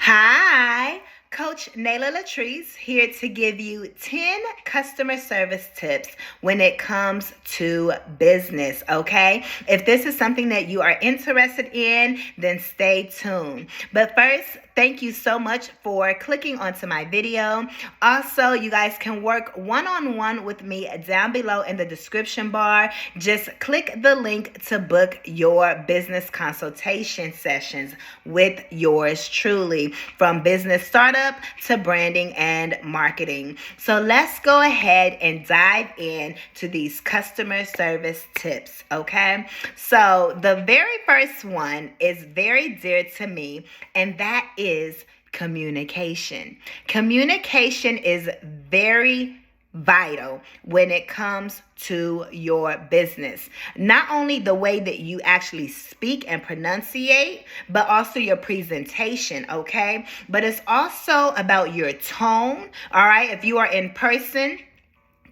Hi, Coach LATRICE here to give you 10 customer service tips when it comes to business, okay? If this is something that you are interested in, then stay tuned. But first, thank you so much for clicking onto my video. Also, you guys can work one-on-one with me down below in the description bar. Just click the link to book your business consultation sessions with yours truly, from business startup to branding and marketing. So let's go ahead and dive in to these customer service tips, okay? So the very first one is very dear to me, and that is communication. Communication is very vital when it comes to your business. Not only the way that you actually speak and pronunciate, but also your presentation, okay? But it's also about your tone, all right? If you are in person,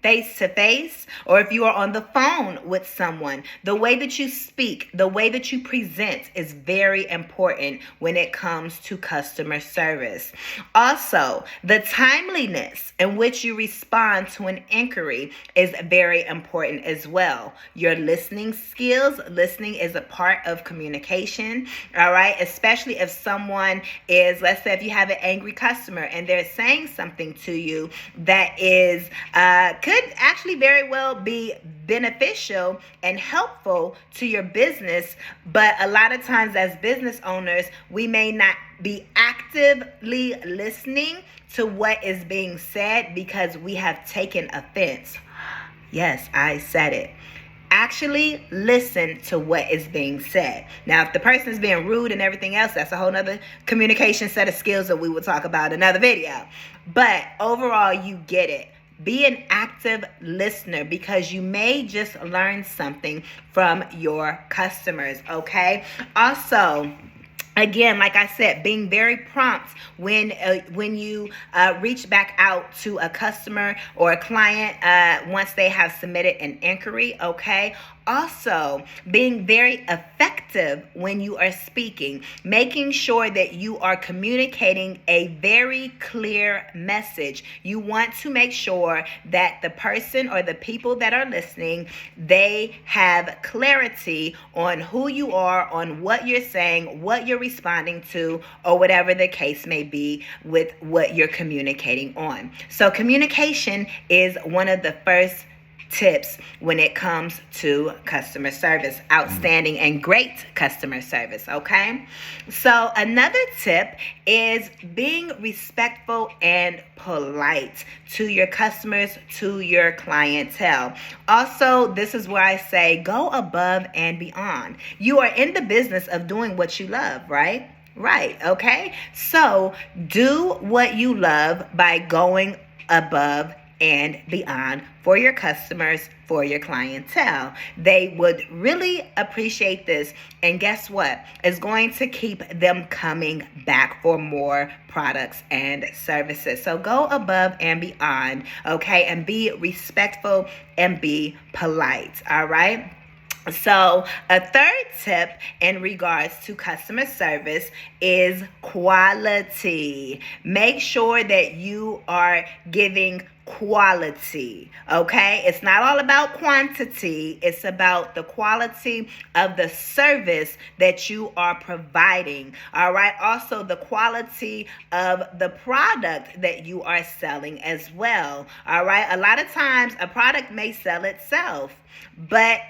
face to face, or if you are on the phone with someone, the way that you speak, the way that you present is very important when it comes to customer service. Also, the timeliness in which you respond to an inquiry is very important as well. Your listening skills, listening is a part of communication, all right? Especially if someone is, let's say if you have an angry customer and they're saying something to you that is, could actually very well be beneficial and helpful to your business, but a lot of times as business owners, we may not be actively listening to what is being said because we have taken offense. Yes, I said it. Actually listen to what is being said. Now, if the person is being rude and everything else, that's a whole nother communication set of skills that we will talk about in another video. But overall, you get it. Be an active listener because you may just learn something from your customers, okay? Also, again, like I said, being very prompt when you reach back out to a customer or a client once they have submitted an inquiry, okay? Also, being very effective when you are speaking, making sure that you are communicating a very clear message. You want to make sure that the person or the people that are listening, they have clarity on who you are, on what you're saying, what you're responding to, or whatever the case may be with what you're communicating on. So communication is one of the first tips when it comes to customer service. Outstanding and great customer service, okay? So another tip is being respectful and polite to your customers, to your clientele. Also, this is where I say go above and beyond. You are in the business of doing what you love, right? Right, okay? So do what you love by going above and beyond for your customers, for your clientele. They would really appreciate this. And guess what? It's going to keep them coming back for more products and services. So go above and beyond, okay? And be respectful and be polite, all right? So a third tip in regards to customer service is quality. Make sure that you are giving quality, okay? It's not all about quantity. It's about the quality of the service that you are providing, all right? Also, the quality of the product that you are selling as well, all right? A lot of times, a product may sell itself, but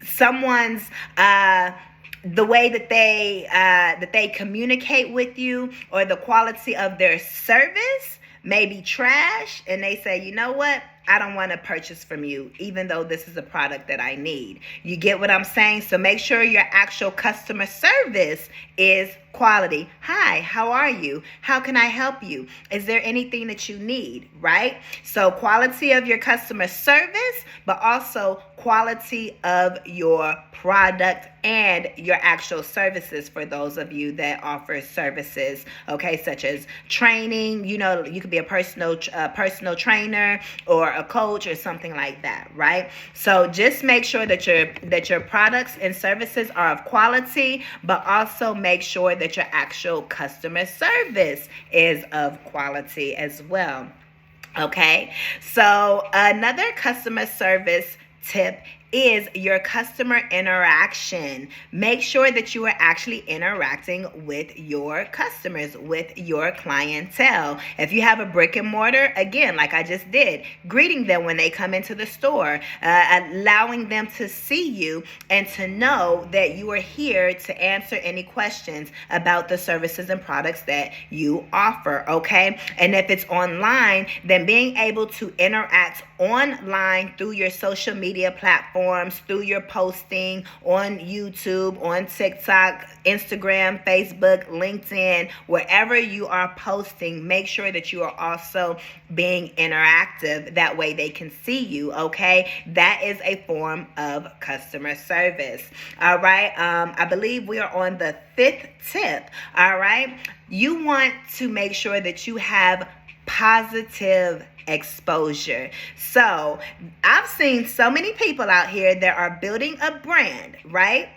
someone's the way that they communicate with you or the quality of their service may be trash, and they say, you know what? I don't want to purchase from you, even though this is a product that I need. You get what I'm saying? So make sure your actual customer service is quality. Hi, how are you? How can I help you? Is there anything that you need, right? So quality of your customer service, but also quality of your product and your actual services for those of you that offer services, okay, such as training. You know, you could be a personal trainer or a coach or something like that, right? So just make sure that your products and services are of quality, but also make sure that your actual customer service is of quality as well. Okay, so another customer service tip is your customer interaction. Make sure that you are actually interacting with your customers, with your clientele. If you have a brick and mortar, again, like I just did, greeting them when they come into the store, allowing them to see you and to know that you are here to answer any questions about the services and products that you offer, okay? And if it's online, then being able to interact online through your social media platforms, through your posting on YouTube, on TikTok, Instagram, Facebook, LinkedIn, wherever you are posting, make sure that you are also being interactive. That way they can see you, okay? That is a form of customer service. All right. I believe we are on the 5th tip. All right. You want to make sure that you have positive exposure. So I've seen so many people out here that are building a brand, right?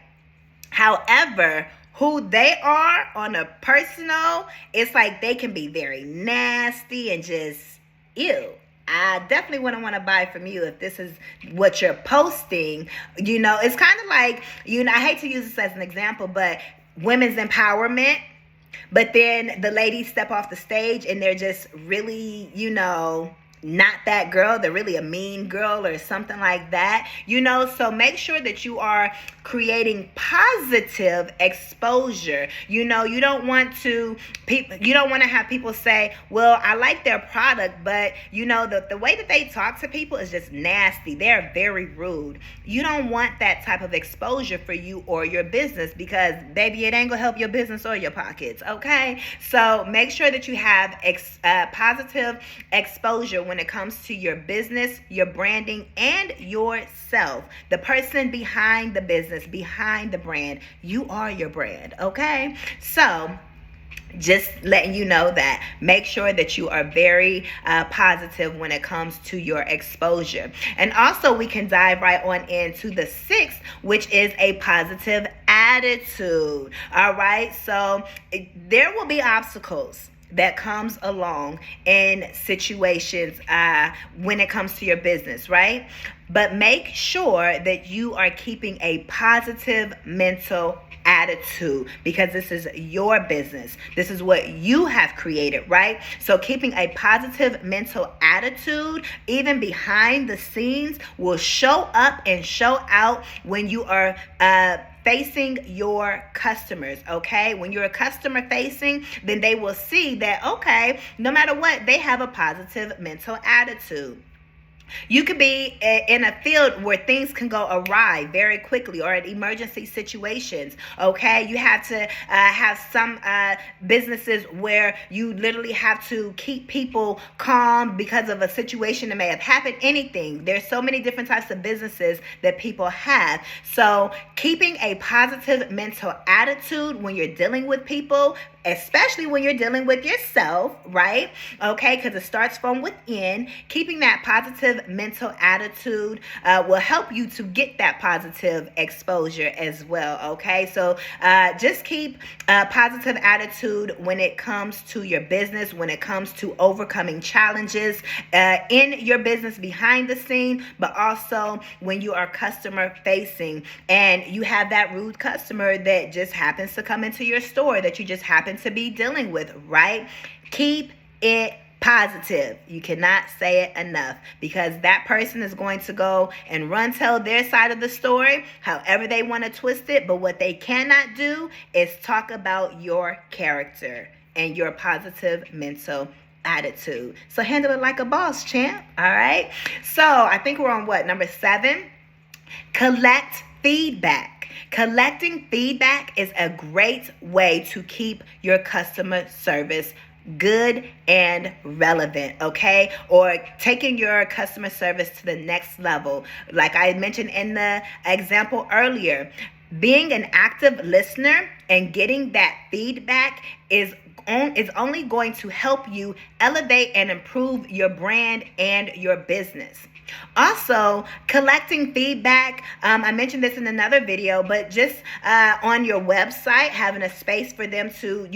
However, who they are on a personal, it's like they can be very nasty and just ew. I definitely wouldn't want to buy from you if this is what you're posting. You know, it's kind of like, you know, I hate to use this as an example, but women's empowerment. But then the ladies step off the stage and they're just really, you know, not that girl. They're really a mean girl or something like that, you know. So make sure that you are creating positive exposure. You know, you don't want to have people say, well, I like their product, but you know, the way that they talk to people is just nasty. They're very rude. You don't want that type of exposure for you or your business, because baby, it ain't gonna help your business or your pockets, okay? So make sure that you have positive exposure when it comes to your business, your branding, and yourself. The person behind the business, behind the brand. You are your brand, okay? So just letting you know that. Make sure that you are very positive when it comes to your exposure. And also we can dive right on into the 6th, which is a positive attitude. All right, so there will be obstacles that comes along in situations when it comes to your business, right? But make sure that you are keeping a positive mental attitude, because this is your business. This is what you have created, right? So keeping a positive mental attitude, even behind the scenes, will show up and show out when you are facing your customers, okay? When you're customer facing, then they will see that, okay, no matter what, they have a positive mental attitude. You could be in a field where things can go awry very quickly, or in emergency situations, okay? You have to have some businesses where you literally have to keep people calm because of a situation that may have happened, anything. There's so many different types of businesses that people have. So keeping a positive mental attitude when you're dealing with people, especially when you're dealing with yourself, right? Okay, because it starts from within. Keeping that positive mental attitude will help you to get that positive exposure as well, okay? So just keep a positive attitude when it comes to your business, when it comes to overcoming challenges in your business behind the scene, but also when you are customer facing and you have that rude customer that just happens to come into your store that you just happen to be dealing with, right? Keep it positive. You cannot say it enough, because that person is going to go and run tell their side of the story however they want to twist it. But what they cannot do is talk about your character and your positive mental attitude. So handle it like a boss, champ. All right. So I think we're on number 7. Collect feedback. Collecting feedback is a great way to keep your customer service good and relevant, okay? Or taking your customer service to the next level. Like I mentioned in the example earlier, being an active listener and getting that feedback is only going to help you elevate and improve your brand and your business. Also, collecting feedback. I mentioned this in another video, but just on your website, having a space for them to,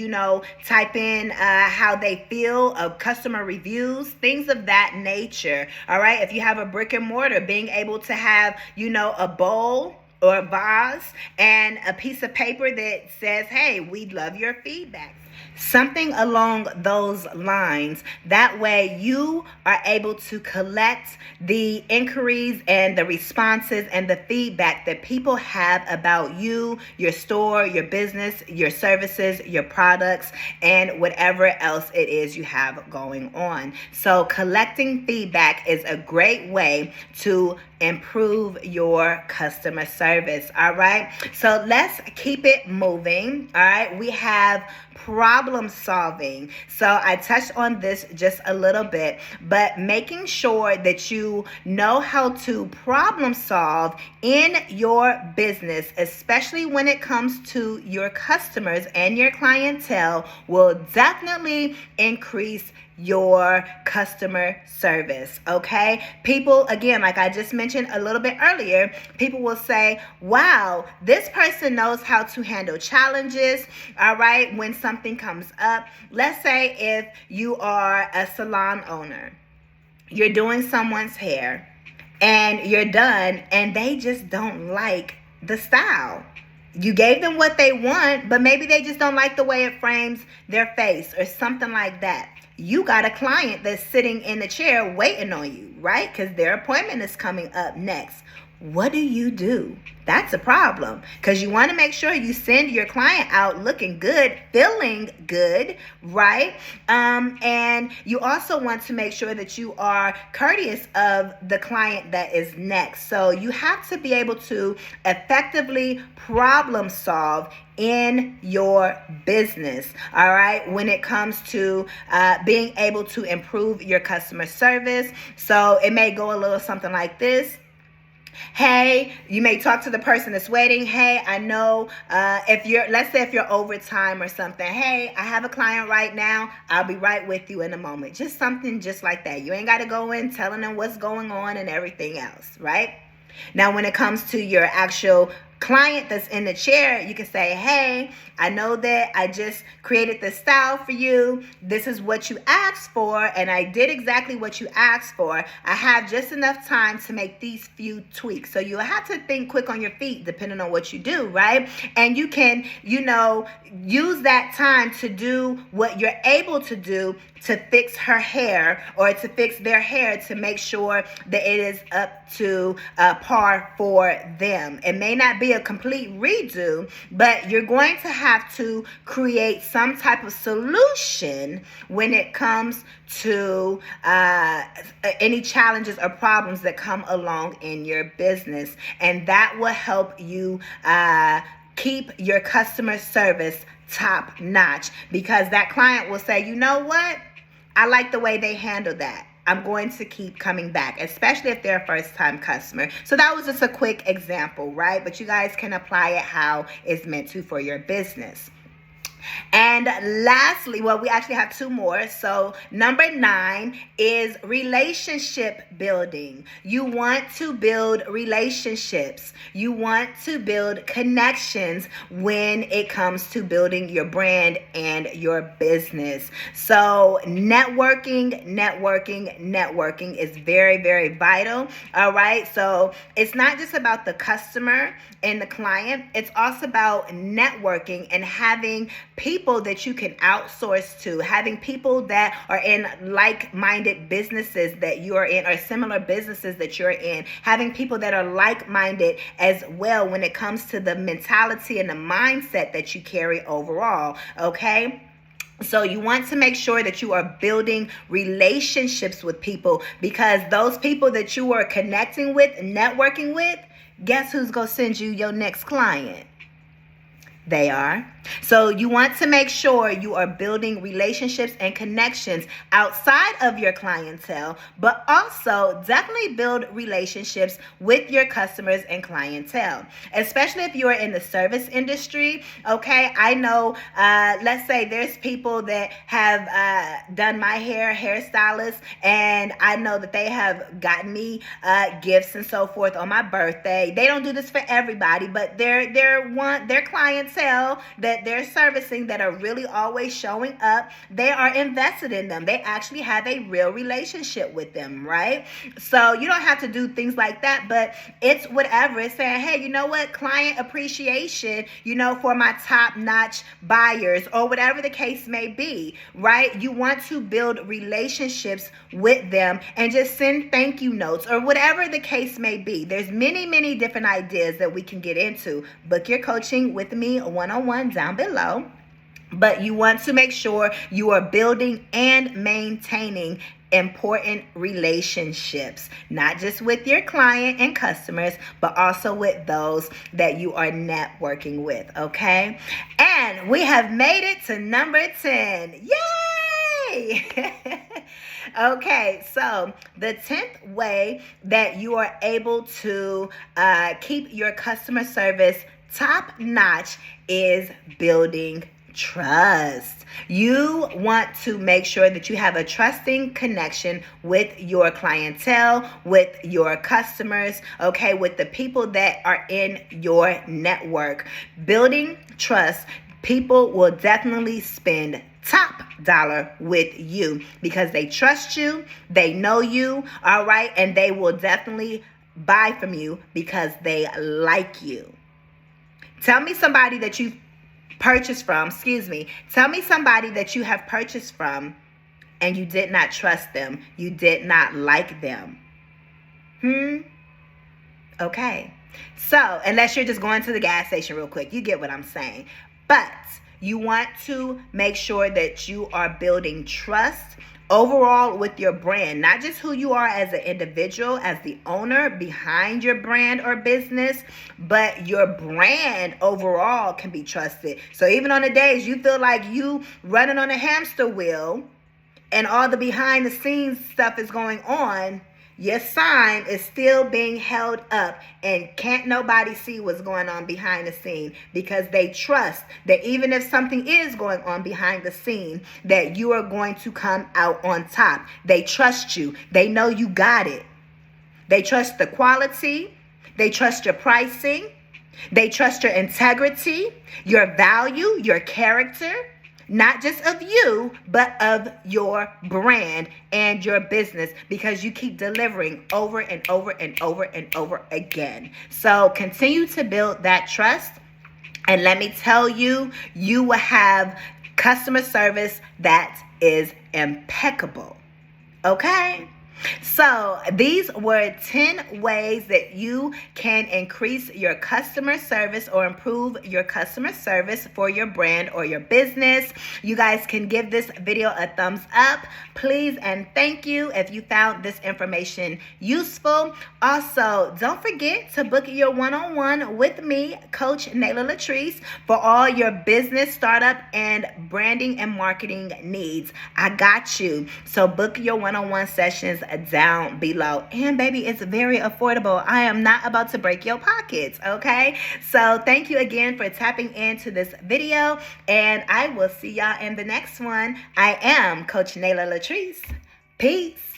type in how they feel, customer reviews, things of that nature. All right. If you have a brick and mortar, being able to have, a bowl or a vase and a piece of paper that says, hey, we love your feedback. Something along those lines. That way you are able to collect the inquiries and the responses and the feedback that people have about you, your store, your business, your services, your products, and whatever else it is you have going on. So collecting feedback is a great way to improve your customer service. All right. So let's keep it moving. All right. We have problem solving. So I touched on this just a little bit, but making sure that you know how to problem solve in your business, especially when it comes to your customers and your clientele, will definitely increase your customer service. Okay. People, again, like I just mentioned a little bit earlier, people will say, wow, this person knows how to handle challenges. All right. When something comes up, let's say if you are a salon owner, you're doing someone's hair and you're done and they just don't like the style. You gave them what they want, but maybe they just don't like the way it frames their face or something like that. You got a client that's sitting in the chair waiting on you, right? Because their appointment is coming up next. What do? That's a problem, because you want to make sure you send your client out looking good, feeling good, right? And you also want to make sure that you are courteous of the client that is next. So you have to be able to effectively problem solve in your business, all right, when it comes to being able to improve your customer service. So it may go a little something like this. Hey, you may talk to the person that's waiting. Hey, I know let's say if you're overtime or something. Hey, I have a client right now. I'll be right with you in a moment. Just something just like that. You ain't got to go in telling them what's going on and everything else, right? Now, when it comes to your actual client that's in the chair, you can say, hey, I know that I just created this style for you. This is what you asked for, and I did exactly what you asked for. I have just enough time to make these few tweaks. So you have to think quick on your feet depending on what you do, right? And you can, use that time to do what you're able to do to fix her hair or to fix their hair to make sure that it is up to par for them. It may not be a complete redo, but you're going to have to create some type of solution when it comes to any challenges or problems that come along in your business. And that will help you keep your customer service top notch, because that client will say, you know what? I like the way they handle that. I'm going to keep coming back, especially if they're a first-time customer. So that was just a quick example, right? But you guys can apply it how it's meant to for your business. And lastly, we actually have two more. So number 9 is relationship building. You want to build relationships. You want to build connections when it comes to building your brand and your business. So networking is very, very vital. All right. So it's not just about the customer and the client. It's also about networking and having people that you can outsource to, having people that are in like-minded businesses that you are in or similar businesses that you're in, having people that are like-minded as well when it comes to the mentality and the mindset that you carry overall, okay? So you want to make sure that you are building relationships with people, because those people that you are connecting with, networking with, guess who's going to send you your next client? They are So you want to make sure you are building relationships and connections outside of your clientele, but also definitely build relationships with your customers and clientele, especially if you're in the service industry. Okay, I know, let's say there's people that have done my hair, hairstylists, and I know that they have gotten me gifts and so forth on my birthday. They don't do this for everybody, but their clientele that they're servicing that are really always showing up, they are invested in them. They actually have a real relationship with them, right? So you don't have to do things like that, but it's whatever. It's saying, hey, you know what? Client appreciation, for my top-notch buyers, or whatever the case may be, right? You want to build relationships with them and just send thank you notes or whatever the case may be. There's many, many different ideas that we can get into. Book your coaching with me one-on-one down below. But you want to make sure you are building and maintaining important relationships, not just with your client and customers, but also with those that you are networking with, okay? And we have made it to number 10. Yay! Okay, so the 10th way that you are able to keep your customer service top notch is building trust. You want to make sure that you have a trusting connection with your clientele, with your customers, okay, with the people that are in your network. Building trust, people will definitely spend top dollar with you because they trust you, they know you, all right, and they will definitely buy from you because they like you. Tell me somebody that you've purchased from, tell me somebody that you have purchased from and you did not trust them, you did not like them. Okay. So, unless you're just going to the gas station real quick, you get what I'm saying. But you want to make sure that you are building trust overall with your brand, not just who you are as an individual, as the owner behind your brand or business, but your brand overall can be trusted. So even on the days you feel like you running on a hamster wheel and all the behind the scenes stuff is going on, your sign is still being held up and can't nobody see what's going on behind the scene because they trust that even if something is going on behind the scene, that you are going to come out on top. They trust you. They know you got it. They trust the quality. They trust your pricing. They trust your integrity, your value, your character. Not just of you, but of your brand and your business because you keep delivering over and over and over and over again. So continue to build that trust. And let me tell you, you will have customer service that is impeccable. Okay? So these were 10 ways that you can increase your customer service or improve your customer service for your brand or your business. You guys can give this video a thumbs up, please, and thank you if you found this information useful. Also, don't forget to book your one-on-one with me, Coach Nayla LATRICE, for all your business startup and branding and marketing needs. I got you. So book your one-on-one sessions down below. And baby, it's very affordable. I am not about to break your pockets, okay? So thank you again for tapping into this video, and I will see y'all in the next one. I am Coach Nayla LATRICE. Peace.